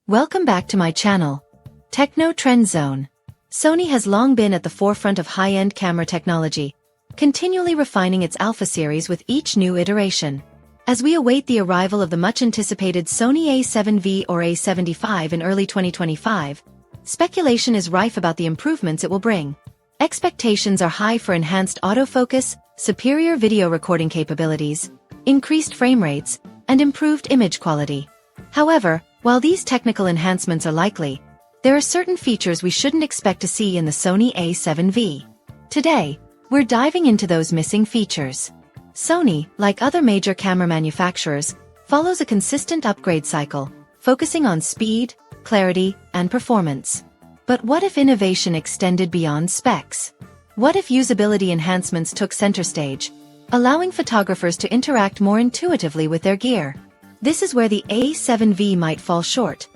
Welcome back to my channel, Techno Trend Zone. Sony has long been at the forefront of high-end camera technology, continually refining its Alpha series with each new iteration. As we await the arrival of the much-anticipated Sony A7V or A7V in early 2025, speculation is rife about the improvements it will bring. Expectations are high for enhanced autofocus, superior video recording capabilities, increased frame rates, and improved image quality. However, while these technical enhancements are likely, there are certain features we shouldn't expect to see in the Sony A7V. Today, we're diving into those missing features. Sony, like other major camera manufacturers, follows a consistent upgrade cycle, focusing on speed, clarity, and performance. But what if innovation extended beyond specs? What if usability enhancements took center stage, allowing photographers to interact more intuitively with their gear? This is where the A7V might fall short,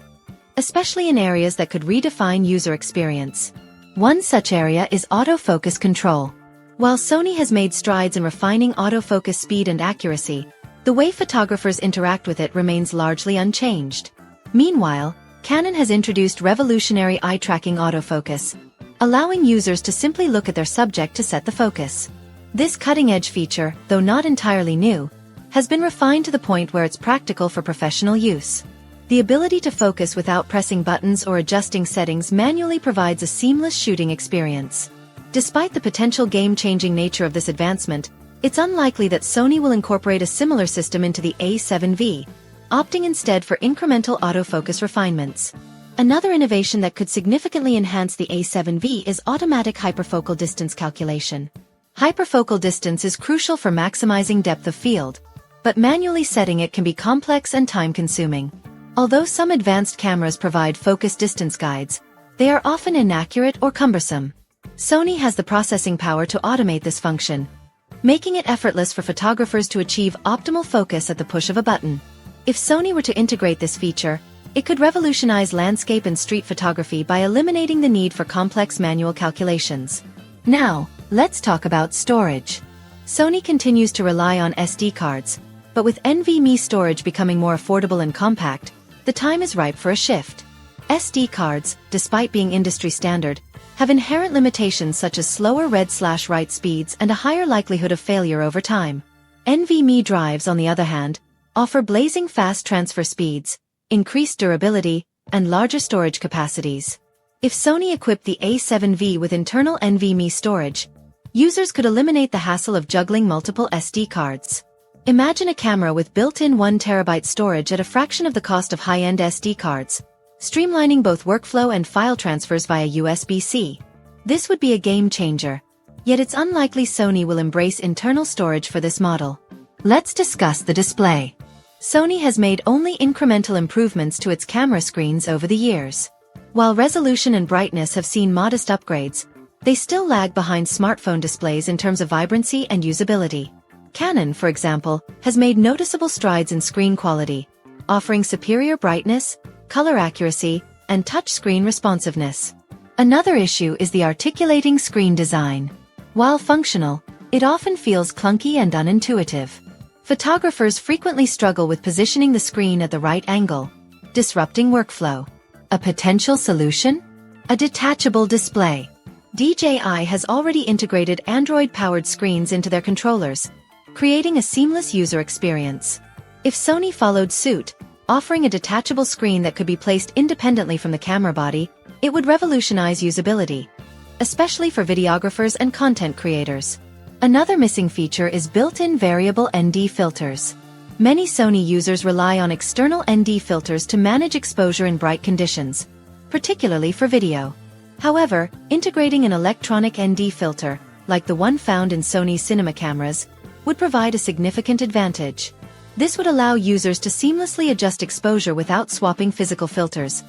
especially in areas that could redefine user experience. One such area is autofocus control. While Sony has made strides in refining autofocus speed and accuracy, the way photographers interact with it remains largely unchanged. Meanwhile, Canon has introduced revolutionary eye-tracking autofocus, allowing users to simply look at their subject to set the focus. This cutting-edge feature, though not entirely new, has been refined to the point where it's practical for professional use. The ability to focus without pressing buttons or adjusting settings manually provides a seamless shooting experience. Despite the potential game-changing nature of this advancement, it's unlikely that Sony will incorporate a similar system into the A7V, opting instead for incremental autofocus refinements. Another innovation that could significantly enhance the A7V is automatic hyperfocal distance calculation. Hyperfocal distance is crucial for maximizing depth of field, but manually setting it can be complex and time-consuming. Although some advanced cameras provide focus distance guides, they are often inaccurate or cumbersome. Sony has the processing power to automate this function, making it effortless for photographers to achieve optimal focus at the push of a button. If Sony were to integrate this feature, it could revolutionize landscape and street photography by eliminating the need for complex manual calculations. Now, let's talk about storage. Sony continues to rely on SD cards, but with NVMe storage becoming more affordable and compact, the time is ripe for a shift. SD cards, despite being industry standard, have inherent limitations such as slower read/write speeds and a higher likelihood of failure over time. NVMe drives, on the other hand, offer blazing fast transfer speeds, increased durability, and larger storage capacities. If Sony equipped the A7V with internal NVMe storage, users could eliminate the hassle of juggling multiple SD cards. Imagine a camera with built-in 1 TB storage at a fraction of the cost of high-end SD cards, streamlining both workflow and file transfers via USB-C. This would be a game-changer, yet it's unlikely Sony will embrace internal storage for this model. Let's discuss the display. Sony has made only incremental improvements to its camera screens over the years. While resolution and brightness have seen modest upgrades, they still lag behind smartphone displays in terms of vibrancy and usability. Canon, for example, has made noticeable strides in screen quality, offering superior brightness, color accuracy, and touchscreen responsiveness. Another issue is the articulating screen design. While functional, it often feels clunky and unintuitive. Photographers frequently struggle with positioning the screen at the right angle, disrupting workflow. A potential solution? A detachable display. DJI has already integrated Android-powered screens into their controllers, creating a seamless user experience. If Sony followed suit, offering a detachable screen that could be placed independently from the camera body, it would revolutionize usability, especially for videographers and content creators. Another missing feature is built-in variable ND filters. Many Sony users rely on external ND filters to manage exposure in bright conditions, particularly for video. However, integrating an electronic ND filter, like the one found in Sony's cinema cameras, would provide a significant advantage. This would allow users to seamlessly adjust exposure without swapping physical filters,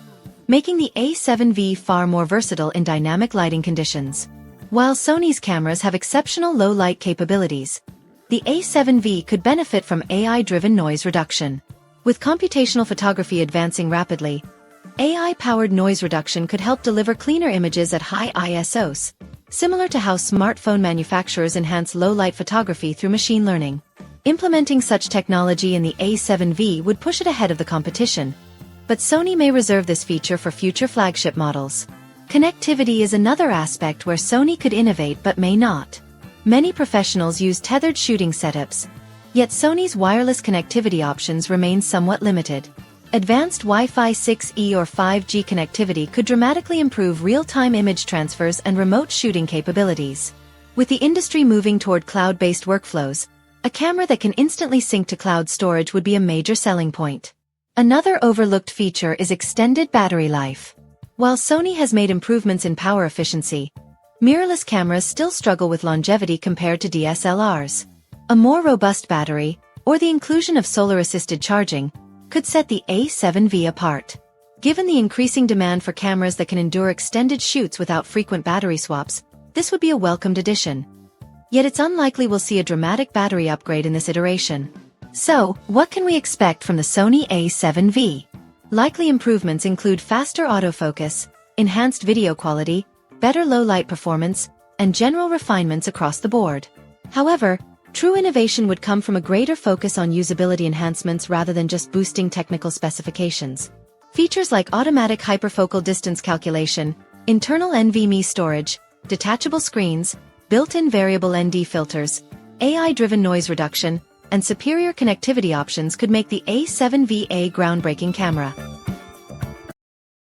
making the A7V far more versatile in dynamic lighting conditions. While Sony's cameras have exceptional low-light capabilities, the A7V could benefit from AI-driven noise reduction. With computational photography advancing rapidly, AI-powered noise reduction could help deliver cleaner images at high ISOs, similar to how smartphone manufacturers enhance low-light photography through machine learning. Implementing such technology in the A7V would push it ahead of the competition, but Sony may reserve this feature for future flagship models. Connectivity is another aspect where Sony could innovate but may not. Many professionals use tethered shooting setups, yet Sony's wireless connectivity options remain somewhat limited. Advanced Wi-Fi 6E or 5G connectivity could dramatically improve real-time image transfers and remote shooting capabilities. With the industry moving toward cloud-based workflows, a camera that can instantly sync to cloud storage would be a major selling point. Another overlooked feature is extended battery life. While Sony has made improvements in power efficiency, mirrorless cameras still struggle with longevity compared to DSLRs. A more robust battery, or the inclusion of solar-assisted charging, could set the A7V apart. Given the increasing demand for cameras that can endure extended shoots without frequent battery swaps, this would be a welcomed addition. Yet it's unlikely we'll see a dramatic battery upgrade in this iteration. So, what can we expect from the Sony A7V? Likely improvements include faster autofocus, enhanced video quality, better low-light performance, and general refinements across the board. However, true innovation would come from a greater focus on usability enhancements rather than just boosting technical specifications. Features like automatic hyperfocal distance calculation, internal NVMe storage, detachable screens, built-in variable ND filters, AI-driven noise reduction, and superior connectivity options could make the A7V a groundbreaking camera.